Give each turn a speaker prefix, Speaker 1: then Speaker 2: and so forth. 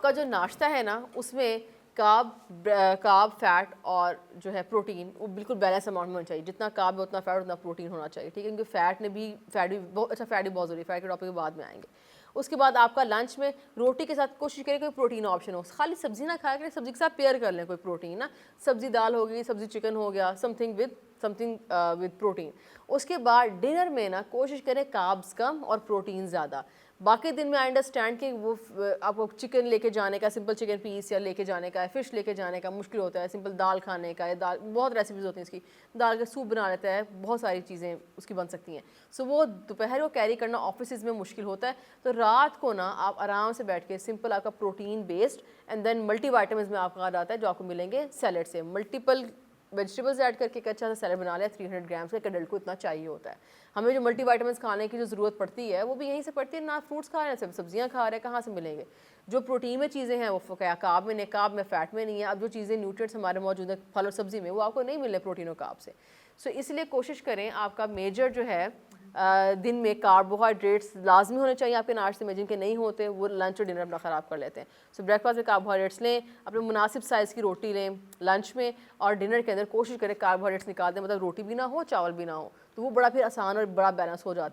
Speaker 1: आपका जो नाश्ता है ना उसमें कार्ब फैट और जो है प्रोटीन वो बिल्कुल बैलेंस अमाउंट में होना चाहिए। जितना कार्ब है उतना फैट उतना प्रोटीन होना चाहिए, ठीक है, क्योंकि फैट भी बहुत अच्छा, फैट भी बहुत ज़रूरी है, फैट के टॉपिक के बाद में आएंगे। उसके बाद आपका लंच में रोटी के साथ कोशिश करें कोई प्रोटीन ऑप्शन हो, खाली सब्जी ना खाया करें, सब्जी के साथ पेयर कर लें कोई प्रोटीन ना, सब्जी दाल हो गई, सब्जी चिकन हो गया, समथिंग विद प्रोटीन। उसके बाद डिनर में ना कोशिश करें कार्ब्स कम और प्रोटीन ज़्यादा। बाकी दिन में आई अंडरस्टैंड कि वो आपको चिकन लेके जाने का, सिंपल चिकन पीस या लेके जाने का है, फ़िश लेके जाने का मुश्किल होता है, सिंपल दाल खाने का है, दाल बहुत रेसिपीज़ होती हैं इसकी, दाल का सूप बना लेता है, बहुत सारी चीज़ें उसकी बन सकती हैं। सो वो दोपहर को कैरी करना ऑफिस में मुश्किल होता है, तो रात को ना आप आराम से बैठ के सिंपल आपका protein based and then multivitamins में आपका आता है जो आपको मिलेंगे सैलड से, मल्टीपल वेजिटेबल्स ऐड करके एक अच्छा सा सैलड बना लिया 300 ग्राम्स का, एक एडल्ट को इतना चाहिए होता है। हमें जो मल्टीविटामिन्स खाने की जो ज़रूरत पड़ती है वो भी यहीं से पड़ती है, ना फ्रूट्स खा रहे हैं, सब सब्जियां खा रहे हैं, कहाँ से मिलेंगे? जो प्रोटीन में चीज़ें हैं वो क्या कार्ब में नहीं, कार्ब में फैट में नहीं है। अब जो चीज़ें न्यूट्रिएंट्स हमारे मौजूद है फल और सब्जी में वो आपको नहीं मिले प्रोटीन और कार्ब से। सो इसलिए कोशिश करें आपका मेजर जो है दिन में कार्बोहाइड्रेट्स लाजमी होने चाहिए आपके नाश्ते में, जिनके नहीं होते वो लंच और डिनर अपना ख़राब कर लेते हैं। सो ब्रेकफास्ट में कार्बोहाइड्रेट्स लें, अपने मुनासिब साइज़ की रोटी लें लंच में, और डिनर के अंदर कोशिश करें कार्बोहाइड्रेट्स निकाल दें, मतलब रोटी भी ना हो चावल भी ना हो, तो वो बड़ा फिर आसान और बड़ा बैलेंस हो जाता है।